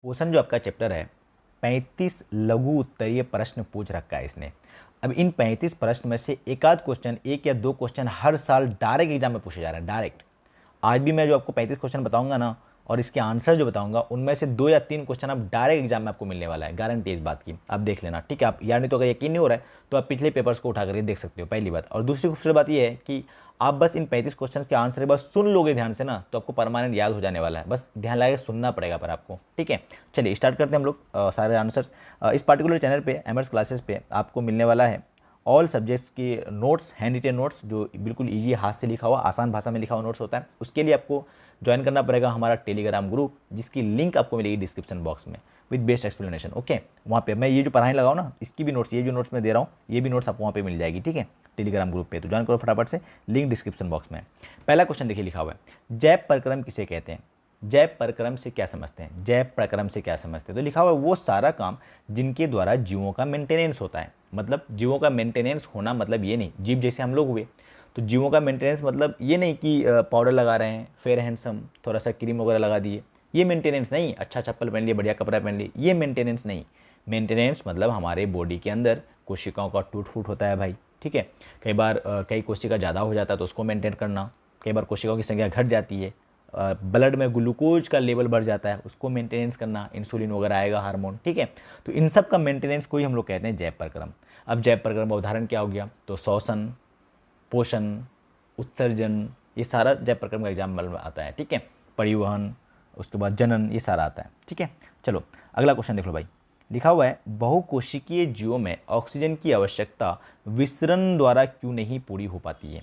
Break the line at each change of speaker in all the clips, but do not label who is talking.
पोषण जो आपका चैप्टर है 35 लघु उत्तरीय प्रश्न पूछ रखा है इसने। अब इन 35 प्रश्न में से एक आध क्वेश्चन, एक या दो क्वेश्चन हर साल डायरेक्ट एग्जाम में पूछे जा रहे हैं, डायरेक्ट। आज भी मैं जो आपको 35 क्वेश्चन बताऊंगा ना और इसके आंसर जो बताऊंगा उनमें से 2 या 3 क्वेश्चन अब डायरेक्ट एग्जाम में आपको मिलने वाला है, गारंटी इस बात की। आप देख लेना, ठीक है। आप यार नहीं तो अगर यकीन नहीं हो रहा है तो आप पिछले पेपर्स को उठा करके देख सकते हो, पहली बात। और दूसरी खूबसूरत बात यह है कि आप बस इन 35 क्वेश्चन के आंसर बस सुन लोगे ध्यान से ना, तो आपको परमानेंट याद हो जाने वाला है। बस ध्यान लगा के सुनना पड़ेगा पर आपको, ठीक है। चलिए स्टार्ट करते हैं हम लोग सारे आंसर्स। इस पार्टिकुलर चैनल पे एमएस क्लासेस पे आपको मिलने वाला है ऑल सब्जेक्ट्स के नोट्स, हैंड रिटेन नोट्स, जो बिल्कुल ईजी हाथ से लिखा हुआ, आसान भाषा में लिखा हुआ नोट्स होता है। उसके लिए आपको ज्वाइन करना पड़ेगा हमारा टेलीग्राम ग्रुप, जिसकी लिंक आपको मिलेगी डिस्क्रिप्शन बॉक्स में विद बेस्ट एक्सप्लेनेशन। ओके, वहाँ पे मैं ये जो पढ़ाई लगाऊँ ना, इसकी भी नोट्स, ये जो नोट्स मैं दे रहा हूँ, ये भी नोट्स आपको वहाँ पे मिल जाएगी, ठीक है, टेलीग्राम ग्रुप पे। तो ज्वाइन करो फटाफट से, लिंक डिस्क्रिप्शन बॉक्स में है। पहला क्वेश्चन देखिए लिखा हुआ है, जैव प्रक्रम किसे कहते हैं? जैव प्रक्रम से क्या समझते हैं? जैव प्रक्रम से क्या समझते हैं? तो लिखा हुआ है वो सारा काम जिनके द्वारा जीवों का मेंटेनेंस होता है। मतलब जीवों का मेंटेनेंस होना मतलब ये नहीं, जीव जैसे हम लोग हुए, तो जीवों का मेंटेनेंस मतलब ये नहीं कि पाउडर लगा रहे हैं, फेयर हैंडसम, थोड़ा सा क्रीम वगैरह लगा दिए, ये मेंटेनेंस नहीं। अच्छा चप्पल पहन लिए, बढ़िया कपड़ा पहन लिए, ये मेंटेनेंस नहीं। मेंटेनेंस मतलब हमारे बॉडी के अंदर कोशिकाओं का टूट फूट होता है भाई, ठीक है। कई बार कई कोशिका ज़्यादा हो जाता है तो उसको मेंटेन करना, कई बार कोशिकाओं की संख्या घट जाती है, ब्लड में ग्लूकोज का लेवल बढ़ जाता है, उसको मेंटेनेंस करना, इंसुलिन वगैरह आएगा, हार्मोन, ठीक है। तो इन सब का मेंटेनेंस को ही हम लोग कहते हैं जैव प्रक्रम। अब जैव प्रक्रम का उदाहरण क्या हो गया? तो श्वसन, पोषण, उत्सर्जन, ये सारा जैव प्रक्रम का एग्जाम्पल में आता है, ठीक है। परिवहन, उसके बाद जनन, ये सारा आता है, ठीक है। चलो अगला क्वेश्चन देख लो भाई, लिखा हुआ है बहुकोशिकीय जीवों में ऑक्सीजन की आवश्यकता विसरण द्वारा क्यों नहीं पूरी हो पाती है?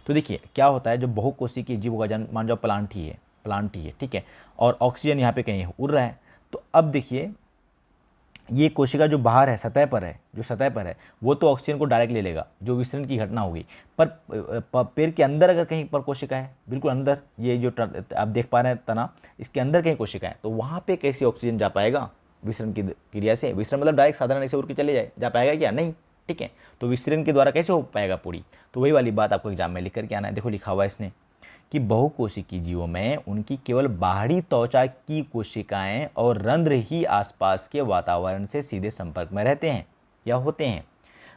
तो देखिए क्या होता है, जो बहुकोशिकीय जीव होगा, मान जाओ प्लांट ही है, ठीक है, और ऑक्सीजन यहाँ पे कहीं उड़ रहा है, तो अब देखिए ये कोशिका जो बाहर है, सतह पर है, जो सतह पर है वो तो ऑक्सीजन को डायरेक्ट ले लेगा, जो विसरण की घटना होगी। पर पेड़ के अंदर अगर कहीं पर कोशिका है, बिल्कुल अंदर, ये जो आप देख पा रहे हैं तना, इसके अंदर कहीं कोशिका है, तो वहाँ पे कैसे ऑक्सीजन जा पाएगा विसरण की क्रिया से? विसरण मतलब डायरेक्ट साधारण ऐसे उड़ के चले जाए, जा पाएगा क्या? नहीं, ठीक है। तो विसरण के द्वारा कैसे हो पाएगा पूरी? तो वही वाली बात आपको एग्जाम में लिख करके आना है। देखो लिखा हुआ है इसने कि बहुकोशिकीय जीवों में उनकी केवल बाहरी त्वचा की कोशिकाएं और रंध्र ही आसपास के वातावरण से सीधे संपर्क में रहते हैं या होते हैं।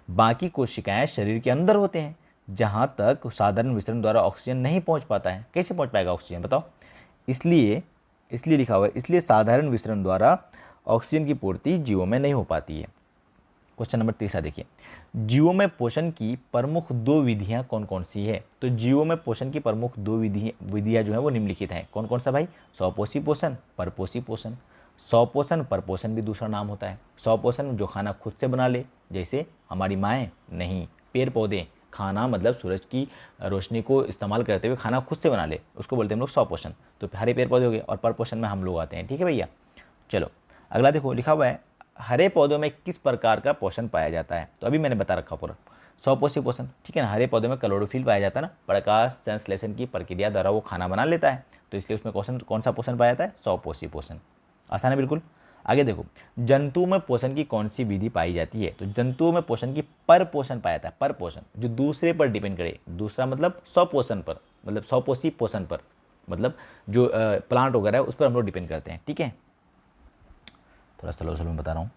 बाकी कोशिकाएं शरीर के अंदर होते हैं, जहां तक साधारण विसरण द्वारा ऑक्सीजन नहीं पहुंच पाता है। कैसे पहुंच पाएगा ऑक्सीजन बताओ? इसलिए इसलिए लिखा हुआ है, इसलिए साधारण विसरण द्वारा ऑक्सीजन की पूर्ति जीवों में नहीं हो पाती है। क्वेश्चन नंबर 3 देखिए, जीवों में पोषण की प्रमुख 2 विधियां कौन कौन सी है? तो जीवों में पोषण की प्रमुख 2 विधियां जो है वो निम्नलिखित हैं। कौन कौन सा भाई? स्वपोषी पोषण, परपोषी पोषण। स्वपोषण, परपोषण भी दूसरा नाम होता है। स्वपोषण जो खाना खुद से बना ले, जैसे हमारी माएँ, नहीं, पेड़ पौधे, खाना मतलब सूरज की रोशनी को इस्तेमाल करते हुए खाना खुद से बना ले, उसको बोलते हैं हम लोग स्वपोषण। तो हरे पेड़ पौधे हो गए, और परपोषण में हम लोग आते हैं, ठीक है भैया। चलो अगला देखो, लिखा हुआ है हरे पौधों में किस प्रकार का पोषण पाया जाता है? तो अभी मैंने बता रखा पूरा, स्वपोषी पोषण, ठीक है ना। हरे पौधों में क्लोरोफिल पाया जाता है ना, प्रकाश संश्लेषण की प्रक्रिया द्वारा वो खाना बना लेता है, तो इसलिए उसमें कौन सा पोषण पाया जाता है? स्वपोषी पोषण। आसान है बिल्कुल। आगे देखो, जंतुओं में पोषण की कौन सी विधि पाई जाती है? तो जंतुओं में पोषण की पर पोषण पाया जाता है, पर पोषण, जो दूसरे पर डिपेंड करे। दूसरा मतलब स्वपोषण पर, मतलब स्वपोषी पोषण पर, मतलब जो प्लांट वगैरह है उस पर हम लोग डिपेंड करते हैं, ठीक है। थोड़ा स्लो स्लो में बता रहा हूँ।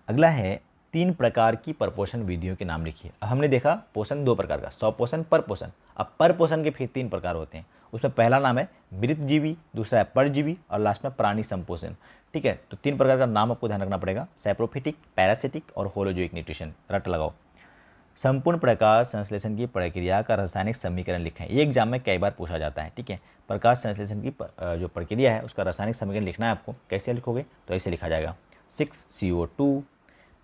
अगला है 3 प्रकार की परपोषण विधियों के नाम लिखिए। अब हमने देखा पोषण 2 प्रकार का, स्वपोषण, परपोषण। अब परपोषण के फिर 3 प्रकार होते हैं। उसमें पहला नाम है मृतजीवी, दूसरा है परजीवी, और लास्ट में प्राणी संपोषण, ठीक है। तो 3 प्रकार का नाम आपको ध्यान रखना पड़ेगा, सैप्रोफिटिक, पैरासिटिक और होलोजोइक न्यूट्रिशन। रट लगाओ। संपूर्ण प्रकाश संश्लेषण की प्रक्रिया का रासायनिक समीकरण लिखें। ये एग्जाम में कई बार पूछा जाता है, ठीक है। प्रकाश संश्लेषण की जो प्रक्रिया है उसका रासायनिक समीकरण लिखना है आपको। कैसे लिखोगे? तो ऐसे लिखा जाएगा, 6CO2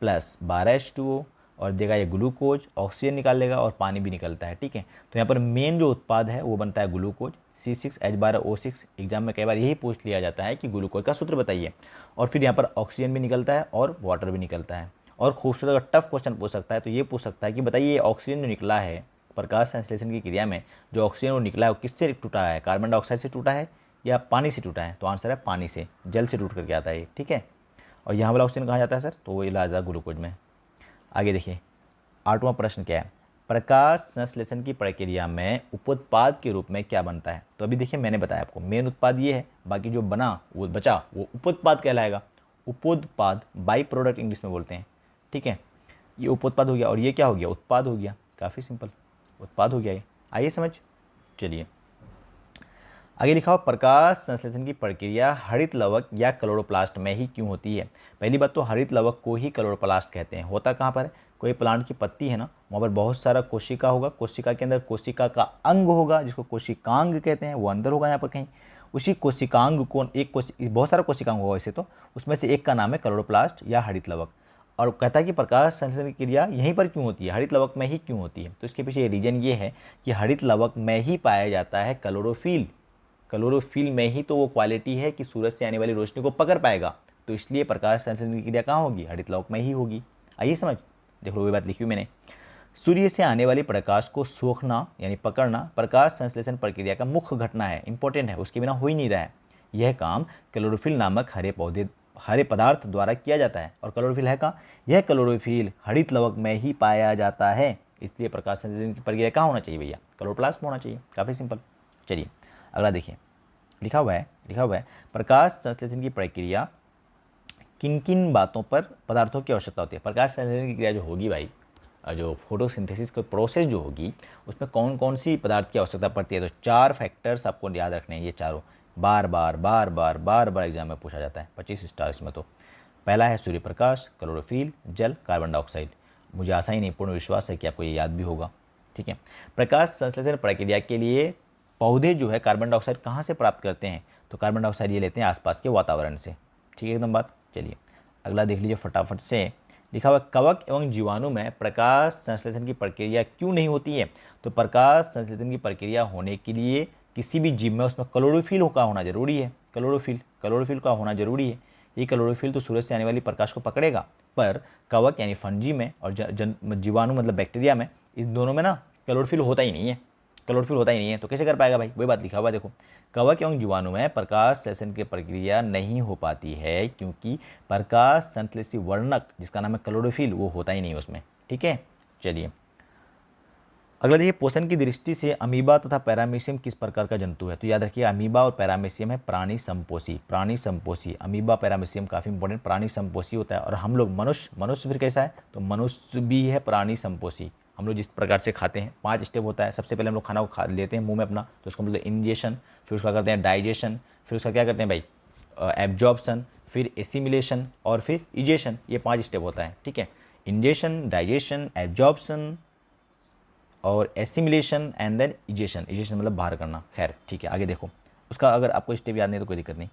प्लस 12H2O, और देगा ये ग्लूकोज, ऑक्सीजन निकाल लेगा और पानी भी निकलता है, ठीक है। तो यहाँ पर मेन जो उत्पाद है वो बनता है ग्लूकोज, C6H12O6। एग्जाम में कई बार यही पूछ लिया जाता है कि ग्लूकोज का सूत्र बताइए, और फिर यहाँ पर ऑक्सीजन भी निकलता है और वाटर भी निकलता है। और खूबसूरत अगर टफ क्वेश्चन पूछ सकता है तो ये पूछ सकता है कि बताइए ऑक्सीजन जो निकला है प्रकाश संश्लेषण की क्रिया में, जो ऑक्सीजन वो निकला है वो किससे टूटा है? कार्बन डाइऑक्साइड से टूटा है या पानी से टूटा है? तो आंसर है पानी से, जल से टूट करके आता है, ठीक है। और यहाँ वाला ऑक्सीजन कहाँ जाता है सर? तो वो इलाज ग्लूकोज में। आगे देखिए 8वां प्रश्न क्या है, प्रकाश संश्लेषण की प्रक्रिया में उपोत्पाद के रूप में क्या बनता है? तो अभी देखिए मैंने बताया आपको मेन उत्पाद ये है, बाकी जो बना वो बचा वो उपोत्पाद कहलाएगा। उपोत्पाद, बाई प्रोडक्ट इंग्लिश में बोलते हैं, ठीक है। ये उपोत्पाद हो गया और ये क्या हो गया, उत्पाद हो गया। काफ़ी सिंपल, उत्पाद हो गया ये। आइए समझ। चलिए आगे लिखा हो, प्रकाश संश्लेषण की प्रक्रिया हरित लवक या क्लोरोप्लास्ट में ही क्यों होती है। पहली बात तो हरित लवक को ही क्लोरोप्लास्ट कहते हैं। होता कहाँ पर है, कोई प्लांट की पत्ती है ना, वहाँ पर बहुत सारा कोशिका होगा, कोशिका के अंदर कोशिका का अंग होगा जिसको कोशिकांग कहते हैं, वो अंदर होगा यहाँ पर कहीं। उसी कोशिकांग को बहुत सारा कोशिकांग होगा वैसे तो, उसमें से एक का नाम है क्लोरोप्लास्ट या हरित लवक। और कहता है कि प्रकाश संश्लेषण की क्रिया यहीं पर क्यों होती है, हरित लवक में ही क्यों होती है। तो इसके पीछे रीजन ये है कि हरित लवक में ही पाया जाता है क्लोरोफिल। क्लोरोफिल में ही तो वो क्वालिटी है कि सूरज से आने वाली रोशनी को पकड़ पाएगा, तो इसलिए प्रकाश संश्लेषण की क्रिया कहाँ होगी, हरित लवक में ही होगी। आइए समझ। देख लो ये बात लिखी हुई मैंने, सूर्य से आने वाली प्रकाश को सोखना यानी पकड़ना प्रकाश संश्लेषण प्रक्रिया का मुख्य घटना है, इंपॉर्टेंट है, उसके बिना हो ही नहीं रहा है। यह काम क्लोरोफिल नामक हरे पदार्थ द्वारा किया जाता है। और क्लोरोफिल है कहाँ, यह क्लोरोफिल हरित लवक में ही पाया जाता है, इसलिए प्रकाश संश्लेषण की प्रक्रिया कहाँ होना चाहिए भैया, क्लोरोप्लास्ट में होना चाहिए। काफ़ी सिंपल। चलिए अगला देखिए, लिखा हुआ है प्रकाश संश्लेषण की प्रक्रिया किन किन बातों पर पदार्थों की आवश्यकता होती है। प्रकाश संश्लेषण की क्रिया जो होगी भाई, जो फोटोसिंथेसिस का प्रोसेस जो होगी, उसमें कौन कौन सी पदार्थ की आवश्यकता पड़ती है। तो 4 फैक्टर्स आपको याद रखने हैं, ये चारों बार बार एग्जाम में पूछा जाता है, 25 स्टार इसमें। तो पहला है सूर्य प्रकाश, क्लोरोफिल, जल, कार्बन डाइऑक्साइड। मुझे आशा ही नहीं, पूर्ण विश्वास है कि आपको ये याद भी होगा, ठीक है। प्रकाश संश्लेषण प्रक्रिया के लिए पौधे जो है कार्बन डाइऑक्साइड कहाँ से प्राप्त करते हैं, तो कार्बन डाइऑक्साइड ये लेते हैं आसपास के वातावरण से, ठीक है एकदम बात। चलिए अगला देख लीजिए फटाफट से, लिखा हुआ कवक एवं जीवाणु में प्रकाश संश्लेषण की प्रक्रिया क्यों नहीं होती है। तो प्रकाश संश्लेषण की प्रक्रिया होने के लिए किसी भी जीव में उसमें क्लोरोफिल का होना जरूरी है। क्लोरोफिल का होना जरूरी है। ये क्लोरोफिल तो सूरज से आने वाली प्रकाश को पकड़ेगा, पर कवक यानी फंजी में और जीवाणु मतलब बैक्टीरिया में, इस दोनों में ना क्लोरोफिल होता ही नहीं है। तो कैसे कर पाएगा भाई, वही बात लिखा हुआ देखो, कवक एवं जीवाणु में प्रकाश संश्लेषण की प्रक्रिया नहीं हो पाती है क्योंकि प्रकाश संश्लेषी वर्णक जिसका नाम है क्लोरोफिल वो होता ही नहीं उसमें, ठीक है। चलिए अगला देखिए, पोषण की दृष्टि से अमीबा तथा पैरामीशियम किस प्रकार का जंतु है। तो याद रखिए अमीबा और पैरामीशियम है प्राणी संपोषी। अमीबा पैरामीशियम काफ़ी इंपॉर्टेंट, प्राणी संपोषी होता है। और हम लोग मनुष्य फिर कैसा है, तो मनुष्य भी है प्राणी संपोषी। हम लोग जिस प्रकार से खाते हैं 5 स्टेप होता है। सबसे पहले हम लोग खाना को खा लेते हैं मुंह में अपना, तो उसको मतलब इंजेशन, फिर उसका करते हैं डाइजेशन, फिर उसका क्या करते हैं भाई एब्जॉर्प्शन, फिर एसिमिलेशन और फिर इजेशन। ये 5 स्टेप होता है, ठीक है। इंजेशन, डाइजेशन, एब्जॉर्प्शन और एसिमिलेशन एंड देन इजेशन मतलब बाहर करना। खैर ठीक है, आगे देखो उसका अगर आपको स्टेप याद नहीं तो कोई दिक्कत नहीं।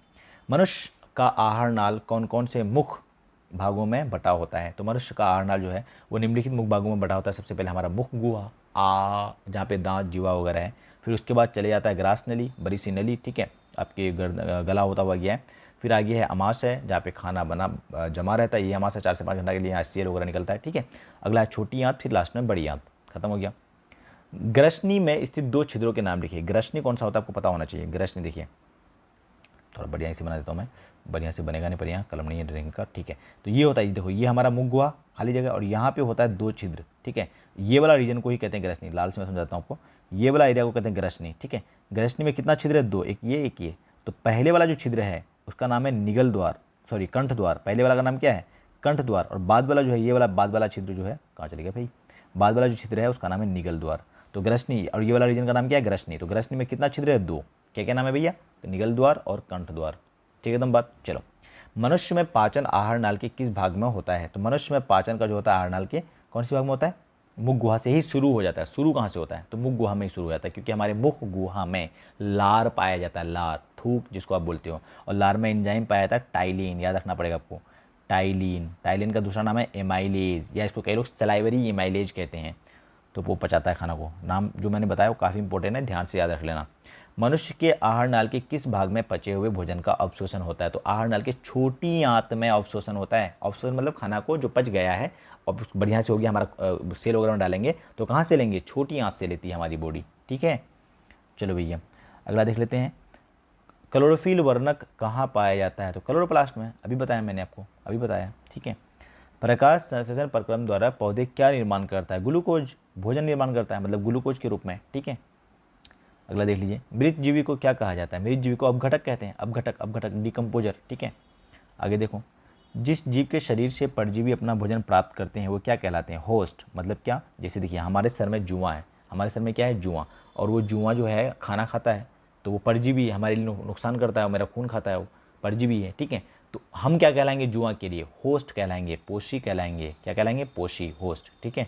मनुष्य का आहार नाल कौन कौन से मुख्य भागों में बटा होता है। तो मनुष्य का आहार नाल जो है वो निम्नलिखित मुख्य भागों में बटा होता है। सबसे पहले हमारा मुख गुहा जहाँ पे दांत जीवा वगैरह है, फिर उसके बाद चले जाता है ग्रास नली, बड़ी सी नली, ठीक है, आपके गला होता हुआ गया है। फिर आगे है अमाशय जहाँ पे खाना बना जमा रहता है, ये अमाशय 4 से 5 घंटा के लिए HCl वगैरह निकलता है, ठीक है। अगला है छोटी आंत, फिर लास्ट में बड़ी आंत, खत्म हो गया। ग्रसनी में स्थित 2 छिद्रों के नाम लिखिए। ग्रसनी कौन सा होता है आपको पता होना चाहिए। ग्रसनी देखिए थोड़ा बढ़िया से बना देता हूँ मैं, बढ़िया से बनेगा नहीं पर यहाँ कलम नहीं है ड्राइंग का, ठीक है। तो ये होता है, देखो ये हमारा मुख गुहा खाली जगह और यहाँ पे होता है 2 छिद्र, ठीक है। ये वाला रीजन को ही कहते हैं ग्रसनी। लाल से मैं समझाता हूँ आपको, ये वाला एरिया को कहते हैं ग्रसनी, ठीक है। ग्रसनी में कितना छिद्र है, 2, एक ये। तो पहले वाला जो छिद्र है उसका नाम है निगल द्वार, सॉरी कंठ द्वार। पहले वाला का नाम क्या है, कंठ द्वार। और बाद वाला जो है ये वाला बाद वाला छिद्र जो है, कहाँ चले गया भाई, बाद वाला जो छिद्र है उसका नाम है निगल द्वार। तो ग्रसनी और ये वाला रीजन का नाम क्या है, ग्रसनी। तो ग्रसनी में कितना छिद्र है, 2। क्या क्या नाम है भैया, निगल द्वार और कंठ द्वार, ठीक है एकदम बात। चलो मनुष्य में पाचन आहार नाल के किस भाग में होता है। तो मनुष्य में पाचन का जो होता है आहार नाल के कौन सी भाग में होता है, मुख गुहा से ही शुरू हो जाता है। शुरू कहाँ से होता है, तो मुख गुहा में ही शुरू हो जाता है, क्योंकि हमारे मुख गुहा में लार पाया जाता है, लार, थूक जिसको आप बोलते हो। और लार में एंजाइम पाया जाता है टाइलिन, याद रखना पड़ेगा आपको, टाइलिन का दूसरा नाम है एमाइलेज, या इसको कई लोग सलाइवरी एमाइलेज कहते हैं। तो वो पचाता है खाना को। नाम जो मैंने बताया वो काफ़ी इंपॉर्टेंट है, ध्यान से याद रख लेना। मनुष्य के आहार नाल के किस भाग में पचे हुए भोजन का अवशोषण होता है। तो आहार नाल के छोटी आंत में अवशोषण होता है। अवशोषण मतलब खाना को जो पच गया है और बढ़िया से हो गया हमारा, सेल वगैरह में डालेंगे तो कहाँ से लेंगे, छोटी आंत से लेती है हमारी बॉडी, ठीक है। चलो भैया अगला देख लेते हैं, क्लोरोफिल वर्णक कहाँ पाया जाता है। तो क्लोरोप्लास्ट में, अभी बताया मैंने आपको, अभी बताया, ठीक है। प्रकाश संश्लेषण प्रक्रम द्वारा पौधे क्या निर्माण करता है, ग्लूकोज, भोजन निर्माण करता है, मतलब ग्लूकोज के रूप में, ठीक है। अगला देख लीजिए, मृत जीवी को क्या कहा जाता है। मृत जीवी को अपघटक कहते हैं, अपघटक डिकम्पोजर, ठीक है। आगे देखो, जिस जीव के शरीर से परजीवी अपना भोजन प्राप्त करते हैं वो क्या कहलाते हैं? होस्ट। मतलब क्या? जैसे देखिए हमारे सर में जुआ है, हमारे सर में क्या है? जुआ। और वो जुआ जो है खाना खाता है, तो वो परजीवी है, हमारे लिए नुकसान करता है, मेरा खून खाता है, वो परजीवी है, ठीक है। तो हम क्या कहलाएंगे जुआ के लिए? होस्ट कहलाएंगे, पोषी कहलाएंगे। क्या कहलाएंगे? पोषी, होस्ट, ठीक है।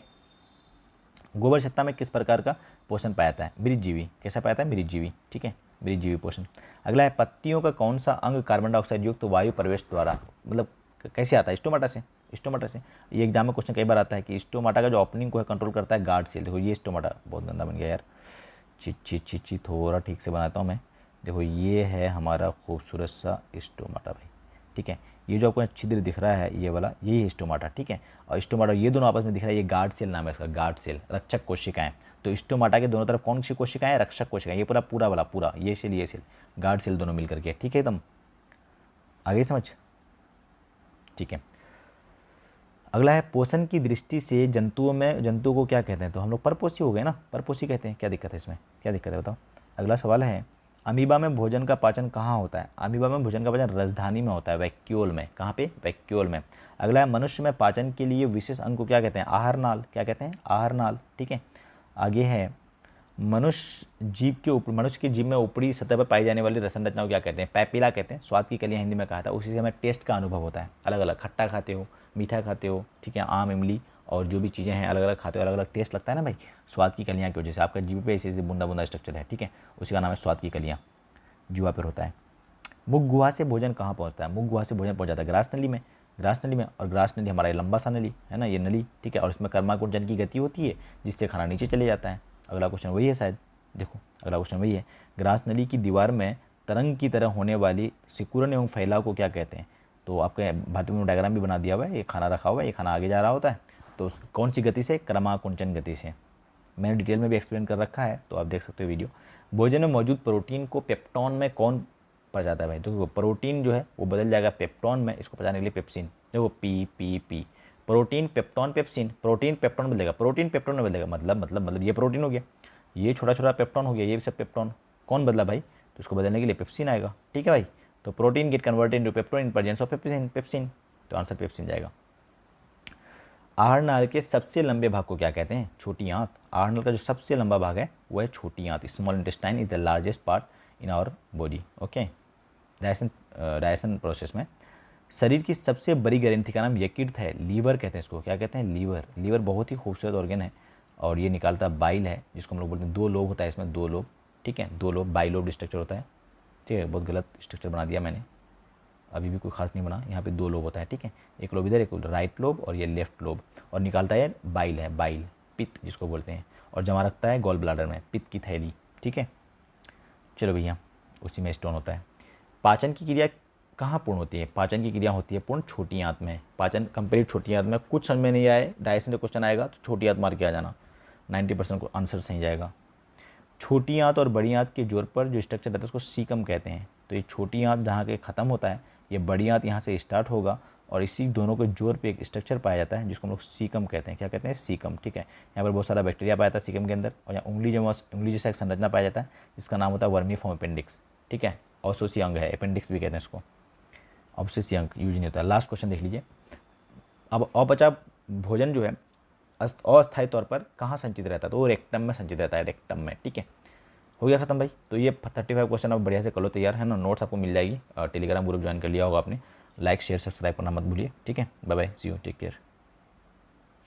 गोबर छत्ता में किस प्रकार का पोषण पाया जाता है? मृतजीवी। कैसा पाया जाता है? मृतजीवी, ठीक है, मृतजीवी पोषण। अगला है पत्तियों का कौन सा अंग कार्बन डाइऑक्साइड युक्त वायु प्रवेश द्वारा, मतलब कैसे आता है? स्टोमाटा से। स्टोमाटा से। ये एग्जाम में क्वेश्चन कई बार आता है कि स्टोमाटा का जो ओपनिंग को है कंट्रोल करता है गार्ड सेल। देखो ये स्टोमाटा बहुत गंदा बन गया यार, ची थोड़ा ठीक से बनाता हूँ मैं। देखो ये है हमारा खूबसूरत सा स्टोमाटा भाई, ठीक है। ये जो आपको छिद्र दिख रहा है ये वाला, यही है स्टोमाटा, ठीक है। और स्टोमाटा ये दोनों आपस में दिख रहा है, ये गार्ड सेल नाम है इसका, गार्ड सेल, रक्षक कोशिकाएं। तो स्टोमाटा के दोनों तरफ कौन सी कोशिकाएं? रक्षक कोशिकाएं। ये पूरा पूरा वाला पूरा, ये सेल गार्ड सेल दोनों मिलकर के, ठीक है। एकदम आगे समझ, ठीक है। अगला है पोषण की दृष्टि से जंतुओं को क्या कहते हैं? तो हम लोग परपोषी हो गए ना, परपोषी कहते हैं। क्या दिक्कत है इसमें? क्या दिक्कत है बताओ। अगला सवाल है अमीबा में भोजन का पाचन कहाँ होता है? अमीबा में भोजन का पाचन राजधानी में होता है, वैक्यूल में। कहाँ पे? वैक्यूल में। अगला है मनुष्य में पाचन के लिए विशेष अंग को क्या कहते हैं? आहार नाल। क्या कहते हैं? आहार नाल, ठीक है। आगे है मनुष्य की जीभ में ऊपरी सतह पर पाई जाने वाली रसंरचना को क्या कहते हैं? पैपिला कहते हैं। स्वाद की कलियां हिंदी में कहा था। उसी से हमें टेस्ट का अनुभव होता है, अलग अलग खट्टा खाते हो, मीठा खाते हो, ठीक है, आम इमली और जो भी चीज़ें हैं अलग अलग खाते हो, अलग अलग टेस्ट लगता है ना भाई, स्वाद की कलियाँ की वजह से। आपका जीभ पे ऐसे ऐसे बूंदा बूंदा स्ट्रक्चर है, ठीक है, उसी का नाम है स्वाद की कलियाँ, जुआ पर होता है। मुख गुहा से भोजन कहाँ पहुँचता है? मुख गुहा से भोजन पहुँच जाता है ग्रास नली में, ग्रास नली में। और ग्रास नली हमारा ये लंबा सा नली है ना, ये नली, ठीक है। और इसमें कर्माकुंचन की गति होती है जिससे खाना नीचे चले जाता है। अगला क्वेश्चन वही है शायद, देखो अगला क्वेश्चन वही है। ग्रास नली की दीवार में तरंग की तरह होने वाली सिकुड़न एवं फैलाव को क्या कहते हैं? तो आपके भारतीय में डायग्राम भी बना दिया हुआ है, ये खाना रखा हुआ है, ये खाना आगे जा रहा होता है, तो कौन सी गति से? क्रमाकुंचन गति से। मैंने डिटेल में भी एक्सप्लेन कर रखा है, तो आप देख सकते हो वीडियो। भोजन में मौजूद प्रोटीन को पेप्टोन में कौन पचाता है भाई? तो प्रोटीन जो है वो बदल जाएगा पेप्टोन में, इसको पचाने के लिए पेप्सिन। देखो P protein peptone pepsin, protein peptone बदलेगा, प्रोटीन पेप्टोन में बदलेगा, मतलब ये प्रोटीन हो गया, ये छोटा छोटा पेप्टोन हो गया, ये भी सब पेप्टोन। कौन बदला भाई? तो इसको बदलने के लिए पेप्सिन आएगा, ठीक है भाई। तो protein get converted into peptone in presence of pepsin, तो आंसर पेप्सिन जाएगा। आहार नाल के सबसे लंबे भाग को क्या कहते हैं? छोटी आंत। आहार नाल का जो सबसे लंबा भाग है वो है छोटी आंत। Small intestine is the largest part in our body, okay. Digestion process में शरीर की सबसे बड़ी ग्रंथि का नाम यकृत है, लीवर कहते हैं इसको। क्या कहते हैं? लीवर। लीवर बहुत ही खूबसूरत ऑर्गन है और ये निकालता बाइल है, जिसको हम लोग बोलते हैं, दो लोब होता है इसमें, दो लोब, ठीक है, दो लोब, बाइलोब स्ट्रक्चर होता है, ठीक है। बहुत गलत स्ट्रक्चर बना दिया मैंने, अभी भी कोई खास नहीं बना। यहाँ पे दो लोब होता है, ठीक है, एक लोब इधर, एक राइट लोब और ये लेफ्ट लोब, और निकालता है बाइल है, बाइल, पित्त जिसको बोलते हैं, और जमा रखता है गॉल ब्लाडर में, पित्त की थैली, ठीक है। चलो भैया, उसी में स्टोन होता है। पाचन की क्रिया कहाँ पूर्ण होती है? पाचन की क्रिया होती है पूर्ण छोटी आंत में। पाचन कंप्लीट छोटी आंत में। कुछ समझ में नहीं आए, डायजेशन का क्वेश्चन आएगा तो छोटी आंत मार के आ जाना, 90% को आंसर सही जाएगा। छोटी आंत और बड़ी आंत के जोड़ पर जो स्ट्रक्चर रहता है उसको सीकम कहते हैं। तो ये छोटी आंत जहाँ के ख़त्म होता है, ये बड़ी आंत यहाँ से स्टार्ट होगा, और इसी दोनों के जोड़ पे एक स्ट्रक्चर पाया जाता है जिसको हम लोग सीकम कहते हैं। क्या कहते हैं? सीकम, ठीक है। यहाँ पर बहुत सारा बैक्टीरिया पाया जाता है सीकम के अंदर, और यहाँ उंगली जैसा एक संरचना पाया जाता है जिसका नाम होता है वर्मीफॉर्म अपेंडिक्स, ठीक है। अवशोषी अंग है, अपेंडिक्स भी कहते हैं इसको, अवशोषी अंग यूज नहीं होता है। लास्ट क्वेश्चन देख लीजिए। अब अपचा भोजन जो है अस्थायी तौर पर कहाँ संचित रहता है? तो वो रेक्टम में संचित रहता है, रेक्टम में, ठीक है। हो गया खत्म भाई। तो ये 35 क्वेश्चन अब बढ़िया से कर लो तैयार, है ना। नोट्स आपको मिल जाएगी, टेलीग्राम ग्रुप ज्वाइन कर लिया होगा आपने। लाइक शेयर सब्सक्राइब करना मत भूलिए, ठीक है। Bye bye, see you, take care.